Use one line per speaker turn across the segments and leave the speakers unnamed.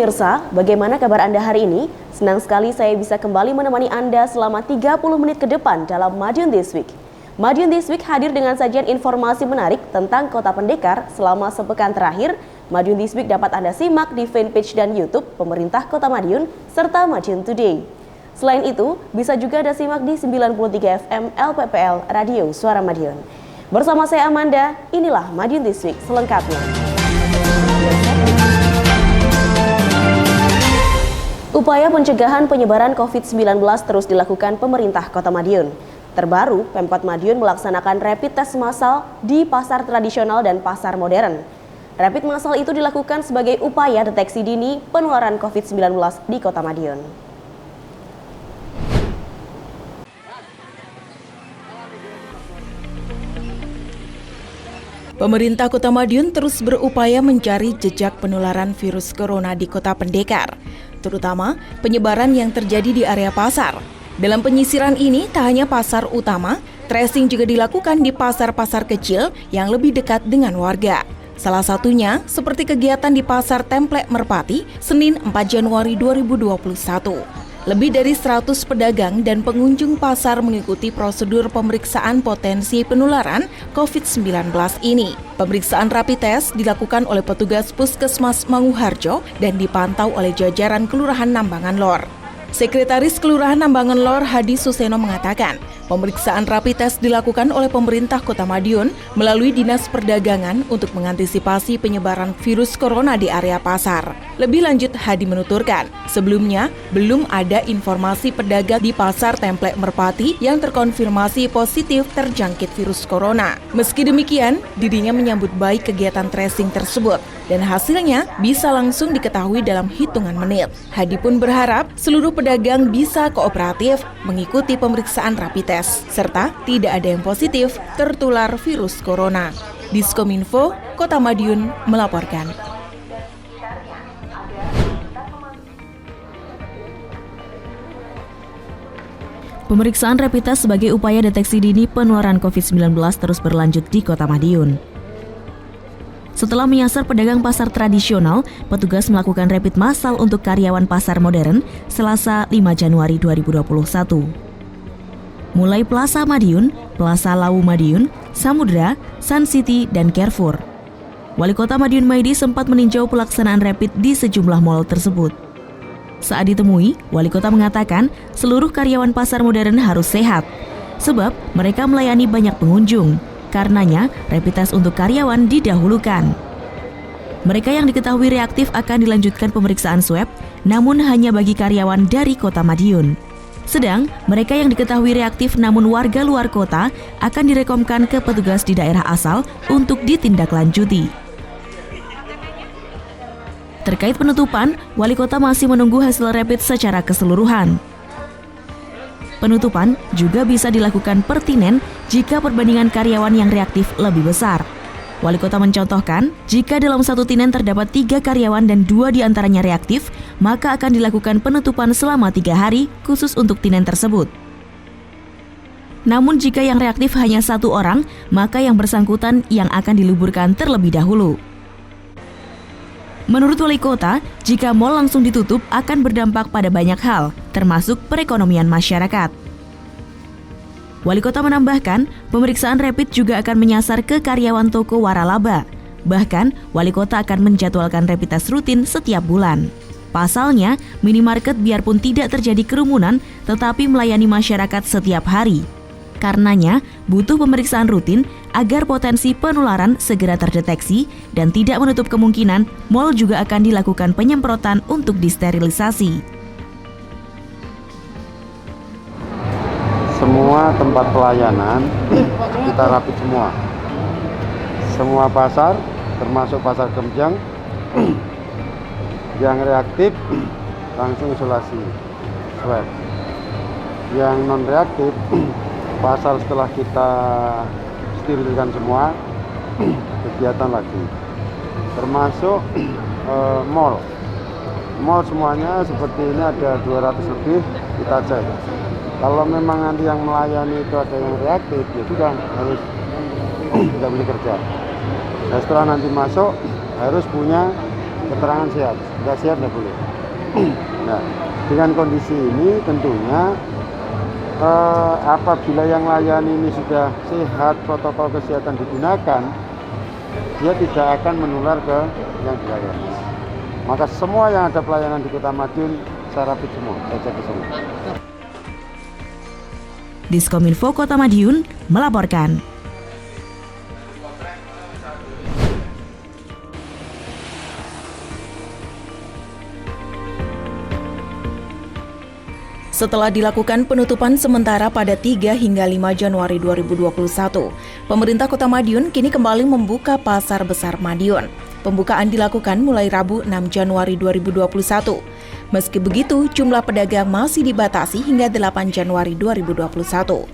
pemirsa, bagaimana kabar Anda hari ini? Senang sekali saya bisa kembali menemani Anda selama 30 menit ke depan dalam Madiun This Week. Madiun This Week hadir dengan sajian informasi menarik tentang Kota Pendekar selama sepekan terakhir. Madiun This Week dapat Anda simak di fanpage dan YouTube Pemerintah Kota Madiun serta Madiun Today. Selain itu, bisa juga Anda simak di 93 FM LPPL Radio Suara Madiun. Bersama saya Amanda, inilah Madiun This Week selengkapnya. Upaya pencegahan penyebaran COVID-19 terus dilakukan pemerintah Kota Madiun. Terbaru, Pemkot Madiun melaksanakan rapid test massal di pasar tradisional dan pasar modern. Rapid massal itu dilakukan sebagai upaya deteksi dini penularan COVID-19 di Kota Madiun.
Pemerintah Kota Madiun terus berupaya mencari jejak penularan virus corona di Kota Pendekar, terutama penyebaran yang terjadi di area pasar. Dalam penyisiran ini, tak hanya pasar utama, tracing juga dilakukan di pasar-pasar kecil yang lebih dekat dengan warga. Salah satunya seperti kegiatan di Pasar Templek Merpati, Senin 4 Januari 2021. Lebih dari 100 pedagang dan pengunjung pasar mengikuti prosedur pemeriksaan potensi penularan COVID-19 ini. Pemeriksaan rapid test dilakukan oleh petugas Puskesmas Manguharjo dan dipantau oleh jajaran Kelurahan Nambangan Lor. Sekretaris Kelurahan Nambangan Lor Hadi Suseno mengatakan, pemeriksaan rapid test dilakukan oleh pemerintah Kota Madiun melalui Dinas Perdagangan untuk mengantisipasi penyebaran virus corona di area pasar. Lebih lanjut, Hadi menuturkan, sebelumnya belum ada informasi pedagang di Pasar Templek Merpati yang terkonfirmasi positif terjangkit virus corona. Meski demikian, dirinya menyambut baik kegiatan tracing tersebut dan hasilnya bisa langsung diketahui dalam hitungan menit. Hadi pun berharap seluruh pedagang bisa kooperatif mengikuti pemeriksaan rapid test, serta tidak ada yang positif tertular virus corona. Diskominfo, Kota Madiun melaporkan.
Pemeriksaan rapid test sebagai upaya deteksi dini penularan COVID-19 terus berlanjut di Kota Madiun. Setelah menyasar pedagang pasar tradisional, petugas melakukan rapid massal untuk karyawan pasar modern Selasa 5 Januari 2021. Mulai Plaza Madiun, Plaza Lawu Madiun, Samudra, Sun City, dan Carrefour. Wali Kota Madiun Maidi sempat meninjau pelaksanaan rapid di sejumlah mal tersebut. Saat ditemui, Wali Kota mengatakan seluruh karyawan pasar modern harus sehat, sebab mereka melayani banyak pengunjung. Karenanya, rapid test untuk karyawan didahulukan. Mereka yang diketahui reaktif akan dilanjutkan pemeriksaan swab, namun hanya bagi karyawan dari Kota Madiun. Sedang, mereka yang diketahui reaktif namun warga luar kota akan direkomkan ke petugas di daerah asal untuk ditindaklanjuti. Terkait penutupan, Wali Kota masih menunggu hasil rapid secara keseluruhan. Penutupan juga bisa dilakukan pertinen jika perbandingan karyawan yang reaktif lebih besar. Wali Kota mencontohkan, jika dalam satu tinen terdapat 3 karyawan dan 2 diantaranya reaktif, maka akan dilakukan penutupan selama 3 hari khusus untuk tinen tersebut. Namun jika yang reaktif hanya 1 orang, maka yang bersangkutan yang akan diliburkan terlebih dahulu. Menurut Wali Kota, jika mal langsung ditutup akan berdampak pada banyak hal, termasuk perekonomian masyarakat. Wali Kota menambahkan, pemeriksaan rapid juga akan menyasar ke karyawan toko waralaba. Bahkan, Wali Kota akan menjadwalkan rapid test rutin setiap bulan. Pasalnya, minimarket biarpun tidak terjadi kerumunan, tetapi melayani masyarakat setiap hari. Karenanya, butuh pemeriksaan rutin agar potensi penularan segera terdeteksi dan tidak menutup kemungkinan mal juga akan dilakukan penyemprotan untuk disterilisasi.
Semua tempat pelayanan kita rapid semua. Semua pasar, termasuk pasar Kemjang, yang reaktif langsung isolasi swab. Yang non reaktif pasar setelah kita sterilkan semua, kegiatan lagi. Termasuk mall semuanya seperti ini ada 200 lebih kita cek. Kalau memang nanti yang melayani itu ada yang reaktif, ya sudah harus tidak boleh kerja. Nah, setelah nanti masuk harus punya keterangan sehat. nggak sehat nggak boleh. Nah, dengan kondisi ini tentunya apabila yang layan ini sudah sehat, protokol kesehatan digunakan, dia tidak akan menular ke yang dilayani. Maka semua yang ada pelayanan di Kota Madiun saya rapid semua, saya cek semua.
Diskominfo Kota Madiun melaporkan.
Setelah dilakukan penutupan sementara pada 3 hingga 5 Januari 2021, pemerintah Kota Madiun kini kembali membuka Pasar Besar Madiun. Pembukaan dilakukan mulai Rabu 6 Januari 2021. Meski begitu, jumlah pedagang masih dibatasi hingga 8 Januari 2021.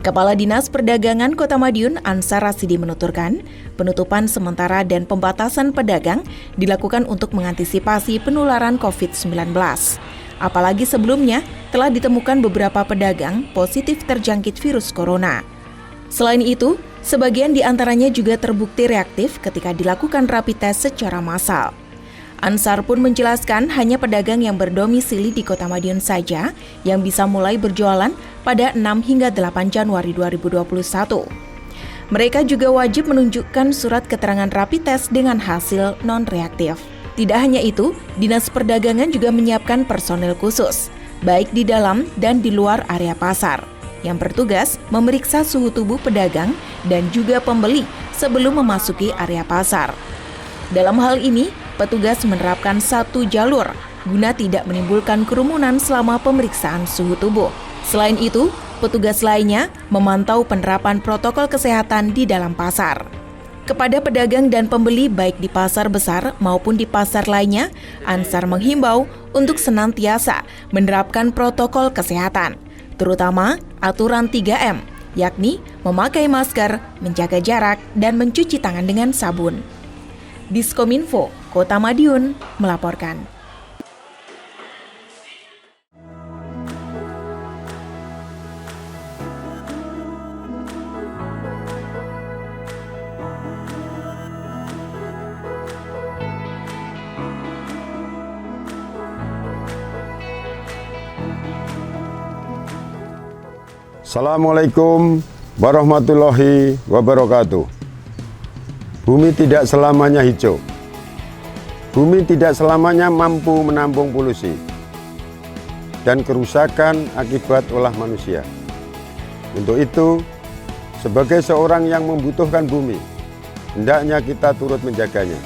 Kepala Dinas Perdagangan Kota Madiun, Ansar Rasidi menuturkan, penutupan sementara dan pembatasan pedagang dilakukan untuk mengantisipasi penularan COVID-19. Apalagi sebelumnya telah ditemukan beberapa pedagang positif terjangkit virus corona. Selain itu, sebagian di antaranya juga terbukti reaktif ketika dilakukan rapid test secara massal. Ansar pun menjelaskan hanya pedagang yang berdomisili di Kota Madiun saja yang bisa mulai berjualan pada 6 hingga 8 Januari 2021. Mereka juga wajib menunjukkan surat keterangan rapid test dengan hasil non-reaktif. Tidak hanya itu, Dinas Perdagangan juga menyiapkan personel khusus, baik di dalam dan di luar area pasar, yang bertugas memeriksa suhu tubuh pedagang dan juga pembeli sebelum memasuki area pasar. Dalam hal ini, petugas menerapkan satu jalur guna tidak menimbulkan kerumunan selama pemeriksaan suhu tubuh. Selain itu, petugas lainnya memantau penerapan protokol kesehatan di dalam pasar. Kepada pedagang dan pembeli baik di pasar besar maupun di pasar lainnya, Ansar menghimbau untuk senantiasa menerapkan protokol kesehatan, terutama aturan 3M, yakni memakai masker, menjaga jarak, dan mencuci tangan dengan sabun. Diskominfo Kota Madiun melaporkan.
Assalamualaikum warahmatullahi wabarakatuh. Bumi tidak selamanya hijau. Bumi tidak selamanya mampu menampung polusi dan kerusakan akibat ulah manusia. Untuk itu, sebagai seorang yang membutuhkan bumi, hendaknya kita turut menjaganya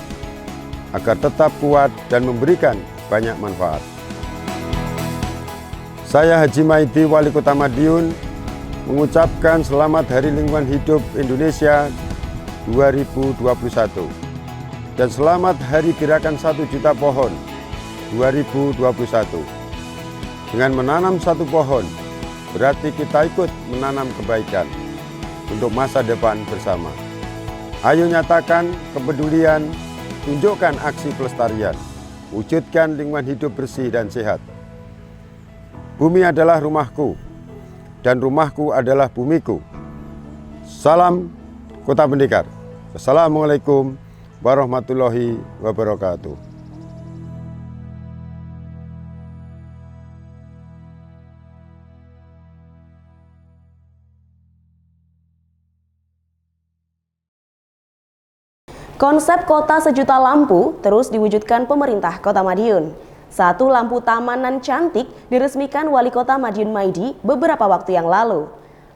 agar tetap kuat dan memberikan banyak manfaat. Saya Haji Maidi, Wali Kota Madiun, mengucapkan Selamat Hari Lingkungan Hidup Indonesia 2021 dan Selamat Hari Gerakan 1 Juta Pohon 2021. Dengan menanam satu pohon, berarti kita ikut menanam kebaikan untuk masa depan bersama. Ayo nyatakan kepedulian, tunjukkan aksi pelestarian, wujudkan lingkungan hidup bersih dan sehat. Bumi adalah rumahku, dan rumahku adalah bumiku. Salam Kota Pendekar. Assalamualaikum warahmatullahi wabarakatuh.
Konsep kota sejuta lampu terus diwujudkan pemerintah Kota Madiun. Satu lampu tamanan cantik diresmikan Wali Kota Madiun Maidi beberapa waktu yang lalu.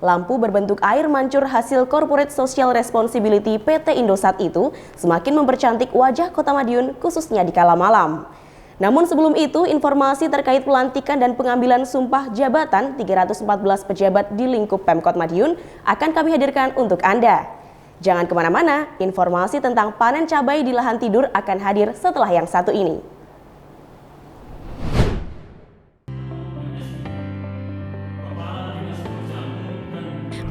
Lampu berbentuk air mancur hasil Corporate Social Responsibility PT Indosat itu semakin mempercantik wajah Kota Madiun khususnya di kala malam. Namun sebelum itu, informasi terkait pelantikan dan pengambilan sumpah jabatan 314 pejabat di lingkup Pemkot Madiun akan kami hadirkan untuk Anda. Jangan kemana-mana, informasi tentang panen cabai di lahan tidur akan hadir setelah yang satu ini.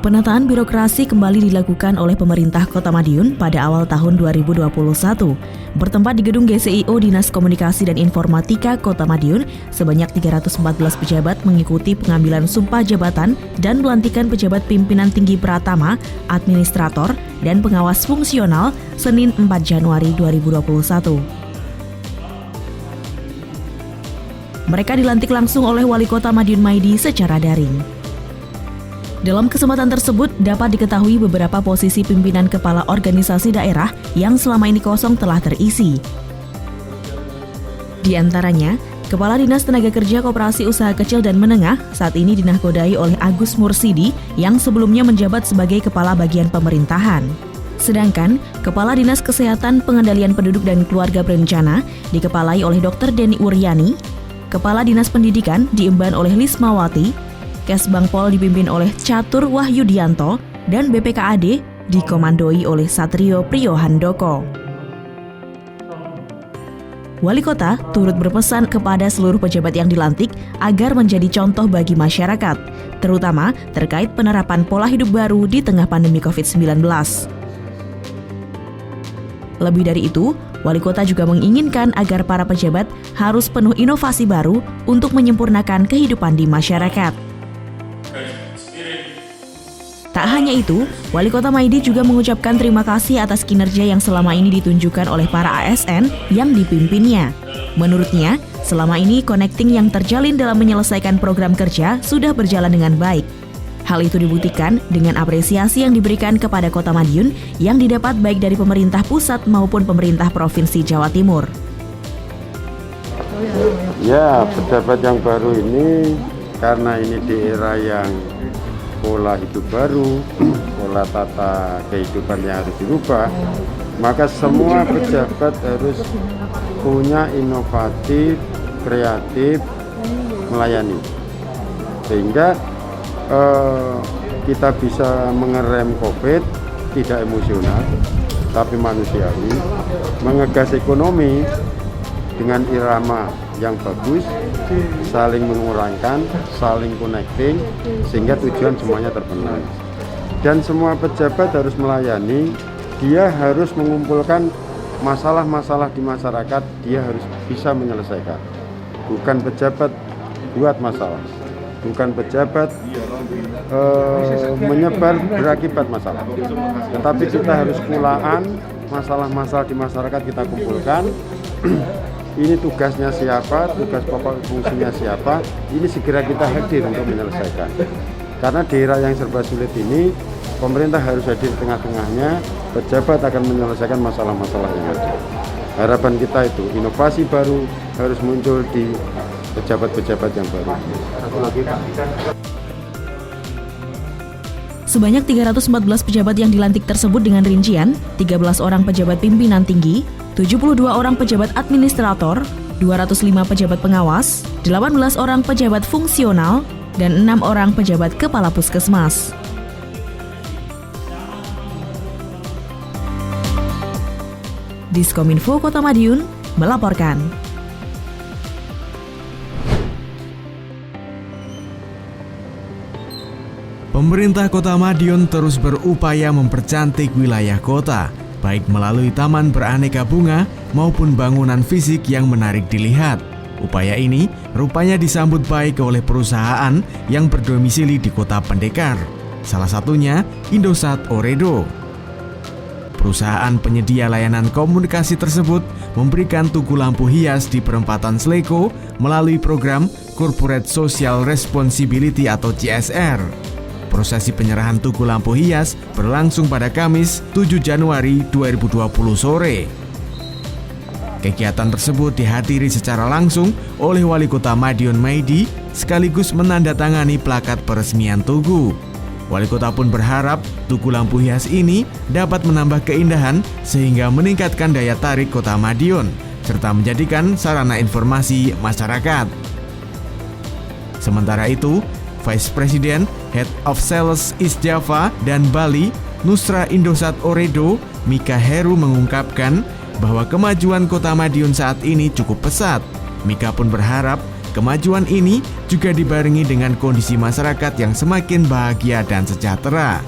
Penataan birokrasi kembali dilakukan oleh pemerintah Kota Madiun pada awal tahun 2021. Bertempat di gedung GCIO Dinas Komunikasi dan Informatika Kota Madiun, sebanyak 314 pejabat mengikuti pengambilan sumpah jabatan dan pelantikan pejabat pimpinan tinggi Pratama, administrator, dan pengawas fungsional Senin 4 Januari 2021. Mereka dilantik langsung oleh Wali Kota Madiun Maidi secara daring. Dalam kesempatan tersebut dapat diketahui beberapa posisi pimpinan kepala organisasi daerah yang selama ini kosong telah terisi. Di antaranya, Kepala Dinas Tenaga Kerja Koperasi Usaha Kecil dan Menengah saat ini dinahkodai oleh Agus Mursidi yang sebelumnya menjabat sebagai Kepala Bagian Pemerintahan. Sedangkan Kepala Dinas Kesehatan Pengendalian Penduduk dan Keluarga Berencana dikepalai oleh Dr. Denny Uryani, Kepala Dinas Pendidikan diemban oleh Lismawati, Kesbangpol dipimpin oleh Catur Wahyudianto, dan BPKAD dikomandoi oleh Satrio Priyohandoko. Wali Kota turut berpesan kepada seluruh pejabat yang dilantik agar menjadi contoh bagi masyarakat, terutama terkait penerapan pola hidup baru di tengah pandemi COVID-19. Lebih dari itu, Wali Kota juga menginginkan agar para pejabat harus penuh inovasi baru untuk menyempurnakan kehidupan di masyarakat. Tak hanya itu, Wali Kota Maidi juga mengucapkan terima kasih atas kinerja yang selama ini ditunjukkan oleh para ASN yang dipimpinnya. Menurutnya, selama ini connecting yang terjalin dalam menyelesaikan program kerja sudah berjalan dengan baik. Hal itu dibuktikan dengan apresiasi yang diberikan kepada Kota Madiun yang didapat baik dari pemerintah pusat maupun pemerintah Provinsi Jawa Timur.
Ya, pejabat yang baru ini karena ini di era yang pola hidup baru, pola tata kehidupan yang harus dirubah, maka semua pejabat harus punya inovatif, kreatif, melayani. Sehingga kita bisa mengerem COVID, tidak emosional, tapi manusiawi, mengegas ekonomi dengan irama yang bagus, saling mengurangkan, saling connecting, sehingga tujuan semuanya terpenuhi. Dan semua pejabat harus melayani, dia harus mengumpulkan masalah-masalah di masyarakat, dia harus bisa menyelesaikan. Bukan pejabat buat masalah, bukan pejabat menyebar berakibat masalah. Tetapi kita harus kulaan masalah-masalah di masyarakat kita kumpulkan. Ini tugasnya siapa, tugas pokok fungsinya siapa, ini segera kita hadir untuk menyelesaikan. Karena di era yang serba sulit ini, pemerintah harus hadir di tengah-tengahnya, pejabat akan menyelesaikan masalah-masalah yang ada. Harapan kita itu, inovasi baru harus muncul di pejabat-pejabat yang baru.
Sebanyak 314 pejabat yang dilantik tersebut dengan rincian 13 orang pejabat pimpinan tinggi, 72 orang pejabat administrator, 205 pejabat pengawas, 18 orang pejabat fungsional, dan 6 orang pejabat kepala puskesmas. Diskominfo Kota Madiun melaporkan.
Pemerintah Kota Madiun terus berupaya mempercantik wilayah kota, baik melalui taman beraneka bunga maupun bangunan fisik yang menarik dilihat. Upaya ini rupanya disambut baik oleh perusahaan yang berdomisili di Kota Pendekar, salah satunya Indosat Ooredoo. Perusahaan penyedia layanan komunikasi tersebut memberikan tugu lampu hias di perempatan Sleko melalui program Corporate Social Responsibility atau CSR. Prosesi penyerahan tugu lampu hias berlangsung pada Kamis 7 Januari 2020 sore. Kegiatan tersebut dihadiri secara langsung oleh Wali Kota Madiun Maidi sekaligus menandatangani plakat peresmian tugu. Wali Kota pun berharap tugu lampu hias ini dapat menambah keindahan sehingga meningkatkan daya tarik Kota Madiun serta menjadikan sarana informasi masyarakat. Sementara itu, Vice President, Head of Sales East Java dan Bali, Nusra Indosat Ooredoo, Mika Heru mengungkapkan bahwa kemajuan Kota Madiun saat ini cukup pesat. Mika pun berharap kemajuan ini juga dibarengi dengan kondisi masyarakat yang semakin bahagia dan sejahtera.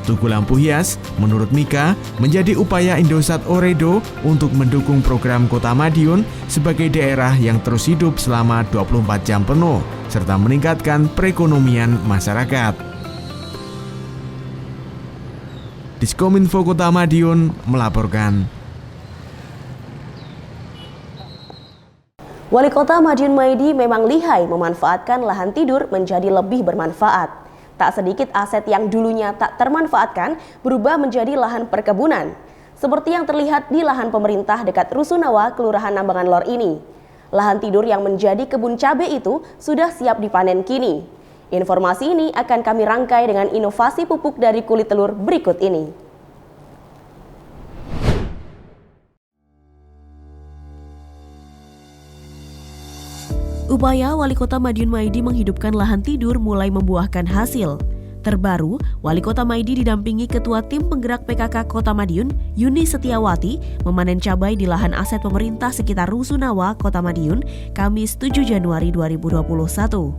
Tugu lampu hias, menurut Mika, menjadi upaya Indosat Ooredoo untuk mendukung program Kota Madiun sebagai daerah yang terus hidup selama 24 jam penuh, serta meningkatkan perekonomian masyarakat. Diskominfo Kota Madiun melaporkan.
Wali Kota Madiun Maidi memang lihai memanfaatkan lahan tidur menjadi lebih bermanfaat. Tak sedikit aset yang dulunya tak termanfaatkan berubah menjadi lahan perkebunan. Seperti yang terlihat di lahan pemerintah dekat Rusunawa, Kelurahan Nambangan Lor ini. Lahan tidur yang menjadi kebun cabai itu sudah siap dipanen kini. Informasi ini akan kami rangkai dengan inovasi pupuk dari kulit telur berikut ini. Upaya Wali Kota Madiun Maidi menghidupkan lahan tidur mulai membuahkan hasil. Terbaru, Wali Kota Maidi didampingi Ketua Tim Penggerak PKK Kota Madiun, Yuni Setiawati, memanen cabai di lahan aset pemerintah sekitar Rusunawa, Kota Madiun, Kamis 7 Januari 2021.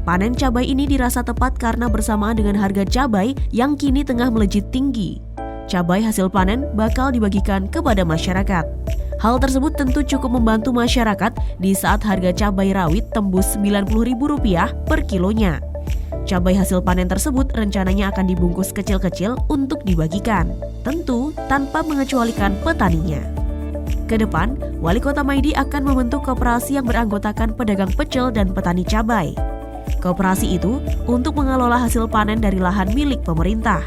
Panen cabai ini dirasa tepat karena bersamaan dengan harga cabai yang kini tengah melejit tinggi. Cabai hasil panen bakal dibagikan kepada masyarakat. Hal tersebut tentu cukup membantu masyarakat di saat harga cabai rawit tembus Rp90.000 per kilonya. Cabai hasil panen tersebut rencananya akan dibungkus kecil-kecil untuk dibagikan, tentu tanpa mengecualikan petaninya. Kedepan, Wali Kota Maidi akan membentuk koperasi yang beranggotakan pedagang pecel dan petani cabai. Koperasi itu untuk mengelola hasil panen dari lahan milik pemerintah.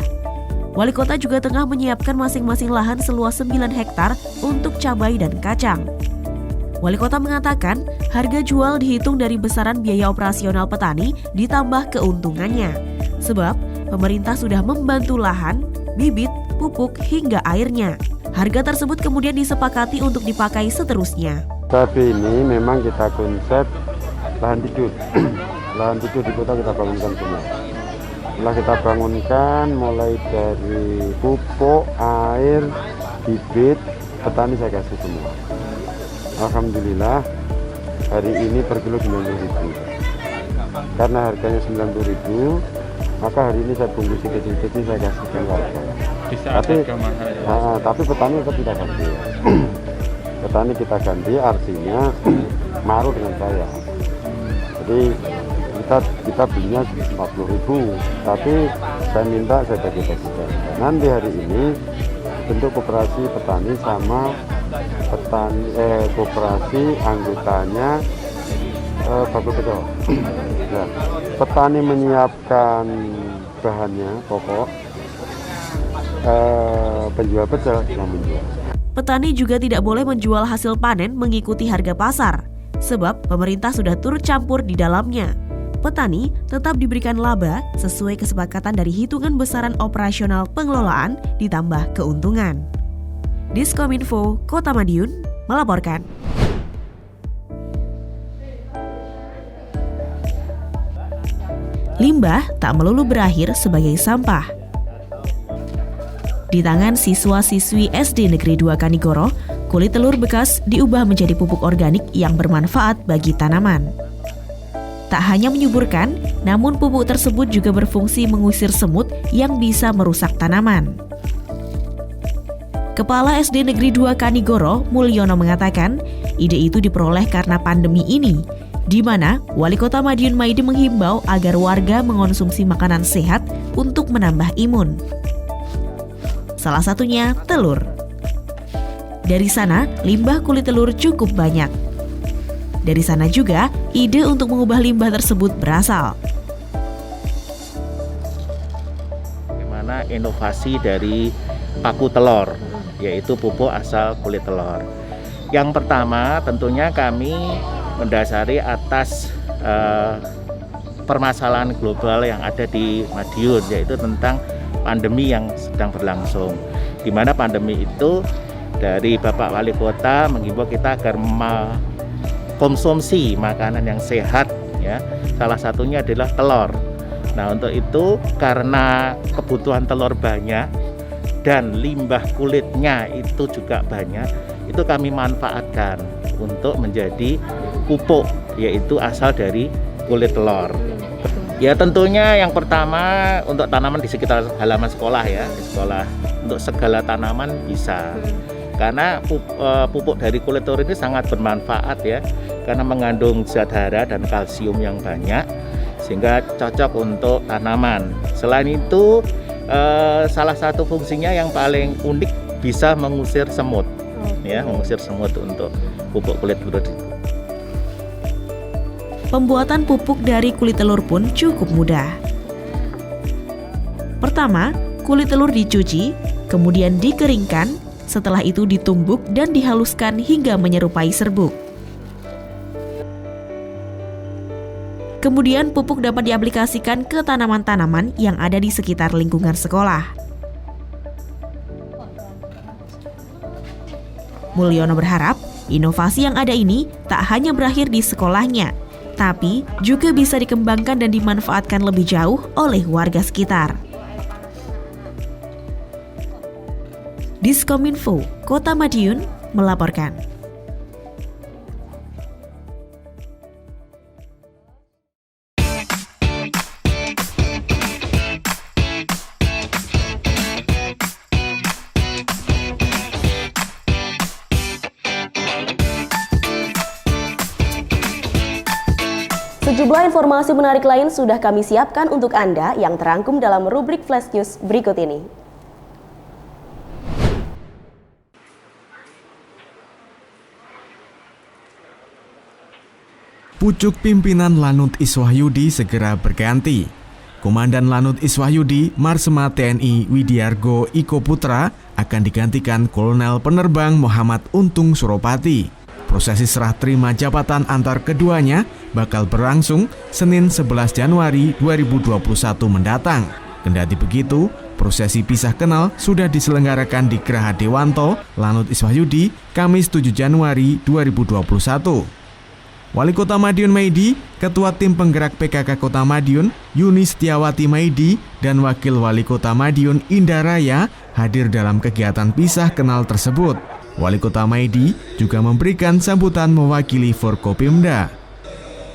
Wali Kota juga tengah menyiapkan masing-masing lahan seluas 9 hektar untuk cabai dan kacang. Wali Kota mengatakan harga jual dihitung dari besaran biaya operasional petani ditambah keuntungannya. Sebab pemerintah sudah membantu lahan, bibit, pupuk hingga airnya. Harga tersebut kemudian disepakati untuk dipakai seterusnya.
Tapi ini memang kita konsep lahan tidur. Lahan tidur di kota kita bangunkan semua. Setelah kita bangunkan mulai dari pupuk, air, bibit, petani saya kasih semua. Alhamdulillah hari ini per kilo 90.000. Karena harganya 90.000, maka hari ini saya bungkusi kecil-kecil saya kasihkan warga. Tapi petani tetap kita ganti. Petani kita ganti artinya maruh dengan saya. Jadi kita belinya 40.000, tapi saya minta saya bagi-bagikan. Nanti hari ini bentuk koperasi petani sama koperasi anggotanya bagus betul. Ya, petani menyiapkan bahannya pokok, penjual pecel yang menjual.
Petani juga tidak boleh menjual hasil panen mengikuti harga pasar, sebab pemerintah sudah turut campur di dalamnya. Petani tetap diberikan laba sesuai kesepakatan dari hitungan besaran operasional pengelolaan ditambah keuntungan. Diskominfo Kota Madiun melaporkan. Limbah tak melulu berakhir sebagai sampah. Di tangan siswa-siswi SD Negeri 2 Kanigoro, kulit telur bekas diubah menjadi pupuk organik yang bermanfaat bagi tanaman. Tak hanya menyuburkan, namun pupuk tersebut juga berfungsi mengusir semut yang bisa merusak tanaman. Kepala SD Negeri 2 Kanigoro, Mulyono mengatakan, ide itu diperoleh karena pandemi ini, di mana Wali Kota Madiun Maidi menghimbau agar warga mengonsumsi makanan sehat untuk menambah imun. Salah satunya telur. Dari sana, limbah kulit telur cukup banyak. Dari sana juga, ide untuk mengubah limbah tersebut berasal.
Bagaimana inovasi dari paku telur, yaitu pupuk asal kulit telur. Yang pertama, tentunya kami mendasari atas permasalahan global yang ada di Madiun, yaitu tentang pandemi yang sedang berlangsung. Di mana pandemi itu dari Bapak Wali Kota menghimbau kita agar konsumsi makanan yang sehat, ya. Salah satunya adalah telur. Nah, untuk itu karena kebutuhan telur banyak dan limbah kulitnya itu juga banyak, itu kami manfaatkan untuk menjadi pupuk, yaitu asal dari kulit telur. Ya, tentunya yang pertama untuk tanaman di sekitar halaman sekolah, ya, di sekolah. Untuk segala tanaman bisa. Karena pupuk dari kulit telur ini sangat bermanfaat, ya, karena mengandung zat hara dan kalsium yang banyak sehingga cocok untuk tanaman. Selain itu salah satu fungsinya yang paling unik bisa mengusir semut, ya, mengusir semut untuk pupuk kulit telur.
Pembuatan pupuk dari kulit telur pun cukup mudah. Pertama, kulit telur dicuci, kemudian dikeringkan, setelah itu ditumbuk dan dihaluskan hingga menyerupai serbuk. Kemudian pupuk dapat diaplikasikan ke tanaman-tanaman yang ada di sekitar lingkungan sekolah. Mulyono berharap inovasi yang ada ini tak hanya berakhir di sekolahnya, tapi juga bisa dikembangkan dan dimanfaatkan lebih jauh oleh warga sekitar. Diskominfo Kota Madiun melaporkan.
Sejumlah informasi menarik lain sudah kami siapkan untuk Anda yang terangkum dalam rubrik Flash News berikut ini.
Pucuk pimpinan Lanut Iswahyudi segera berganti. Komandan Lanut Iswahyudi, Marsema TNI Widiargo Iko Putra akan digantikan Kolonel Penerbang Muhammad Untung Suropati. Prosesi serah terima jabatan antar keduanya bakal berlangsung Senin 11 Januari 2021 mendatang. Kendati begitu, prosesi pisah kenal sudah diselenggarakan di Geraha Dewanto, Lanut Iswahyudi, Kamis 7 Januari 2021. Wali Kota Madiun Maidi, Ketua Tim Penggerak PKK Kota Madiun, Yuni Setiawati Maidi, dan Wakil Wali Kota Madiun Indaraya hadir dalam kegiatan pisah kenal tersebut. Wali Kota Maidi juga memberikan sambutan mewakili Forkopimda.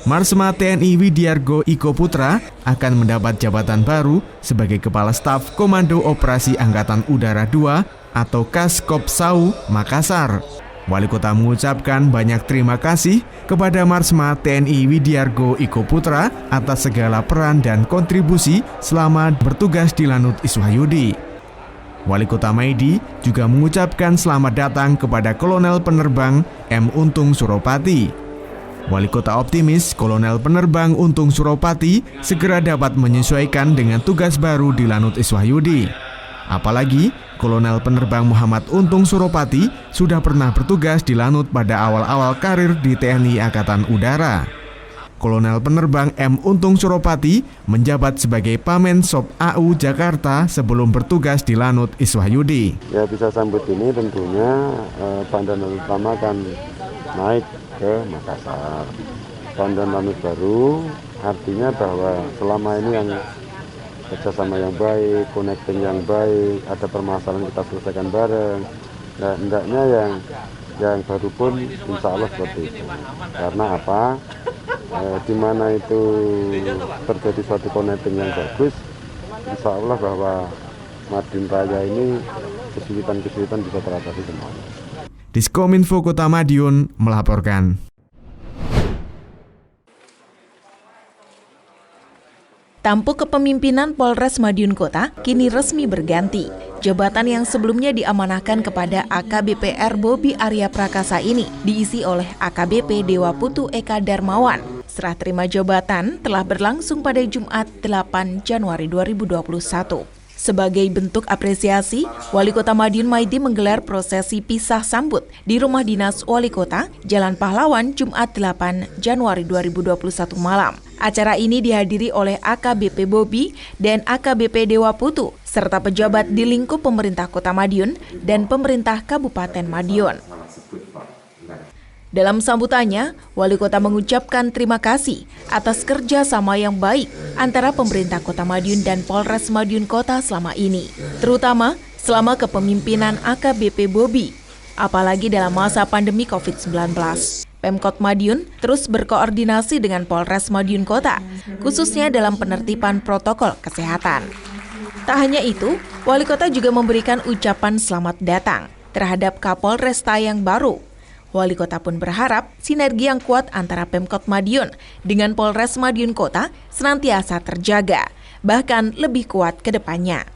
Marsema TNI Widiargo Iko Putra akan mendapat jabatan baru sebagai Kepala Staf Komando Operasi Angkatan Udara II atau Kaskopsau Makassar. Wali Kota mengucapkan banyak terima kasih kepada Marsema TNI Widiargo Iko Putra atas segala peran dan kontribusi selama bertugas di Lanut Iswahyudi. Wali Kota Maidi juga mengucapkan selamat datang kepada Kolonel Penerbang M. Untung Suropati. Wali Kota optimis Kolonel Penerbang Untung Suropati segera dapat menyesuaikan dengan tugas baru di Lanut Iswahyudi. Apalagi Kolonel Penerbang Muhammad Untung Suropati sudah pernah bertugas di Lanut pada awal-awal karir di TNI Angkatan Udara. Kolonel Penerbang M. Untung Suropati menjabat sebagai Pamensob AU Jakarta sebelum bertugas di Lanut Iswahyudi.
Ya, bisa sambut ini tentunya pandangan utama akan naik ke Makassar. Pandangan Lanut baru artinya bahwa selama ini yang kerjasama yang baik, connecting yang baik, ada permasalahan kita selesaikan bareng. Nah, hendaknya yang baru pun insya Allah seperti itu. Karena apa? Di mana itu terjadi suatu connecting yang bagus, insya Allah bahwa Madiun Raya ini kesulitan-kesulitan bisa teratasi semuanya.
Diskominfo Kota Madiun melaporkan.
Tampuk kepemimpinan Polres Madiun Kota kini resmi berganti. Jabatan yang sebelumnya diamanahkan kepada AKBP Bobi Arya Prakasa ini diisi oleh AKBP Dewa Putu Eka Darmawan. Serah terima jabatan telah berlangsung pada Jumat 8 Januari 2021. Sebagai bentuk apresiasi, Wali Kota Madiun Maidi menggelar prosesi pisah sambut di Rumah Dinas Wali Kota, Jalan Pahlawan, Jumat 8 Januari 2021 malam. Acara ini dihadiri oleh AKBP Bobi dan AKBP Dewa Putu, serta pejabat di lingkup pemerintah Kota Madiun dan pemerintah Kabupaten Madiun. Dalam sambutannya, Wali Kota mengucapkan terima kasih atas kerjasama yang baik antara pemerintah Kota Madiun dan Polres Madiun Kota selama ini, terutama selama kepemimpinan AKBP Bobi, apalagi dalam masa pandemi COVID-19. Pemkot Madiun terus berkoordinasi dengan Polres Madiun Kota, khususnya dalam penertiban protokol kesehatan. Tak hanya itu, Wali Kota juga memberikan ucapan selamat datang terhadap Kapolresta yang baru. Wali Kota pun berharap sinergi yang kuat antara Pemkot Madiun dengan Polres Madiun Kota senantiasa terjaga, bahkan lebih kuat ke depannya.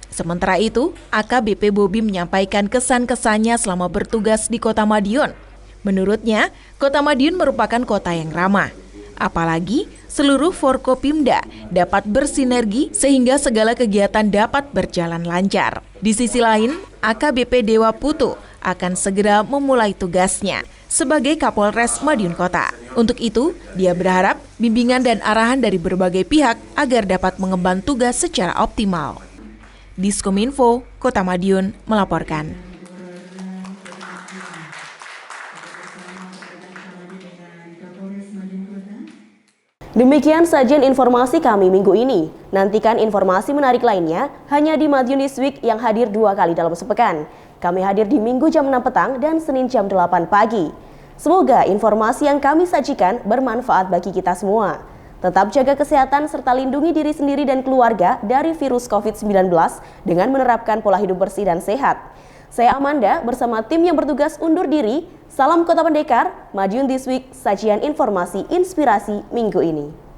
Sementara itu, AKBP Bobi menyampaikan kesan-kesannya selama bertugas di Kota Madiun. Menurutnya, Kota Madiun merupakan kota yang ramah. apalagi seluruh Forkopimda dapat bersinergi sehingga segala kegiatan dapat berjalan lancar. Di sisi lain, AKBP Dewa Putu akan segera memulai tugasnya sebagai Kapolres Madiun Kota. Untuk itu, dia berharap bimbingan dan arahan dari berbagai pihak agar dapat mengemban tugas secara optimal. Diskominfo, Kota Madiun melaporkan.
Demikian sajian informasi kami minggu ini. Nantikan informasi menarik lainnya hanya di Madiun Newsweek yang hadir 2 kali dalam sepekan. Kami hadir di Minggu jam 6 petang dan Senin jam 8 pagi. Semoga informasi yang kami sajikan bermanfaat bagi kita semua. Tetap jaga kesehatan serta lindungi diri sendiri dan keluarga dari virus COVID-19 dengan menerapkan pola hidup bersih dan sehat. Saya Amanda bersama tim yang bertugas undur diri. Salam Kota Pendekar, Madiun This Week, sajian informasi inspirasi minggu ini.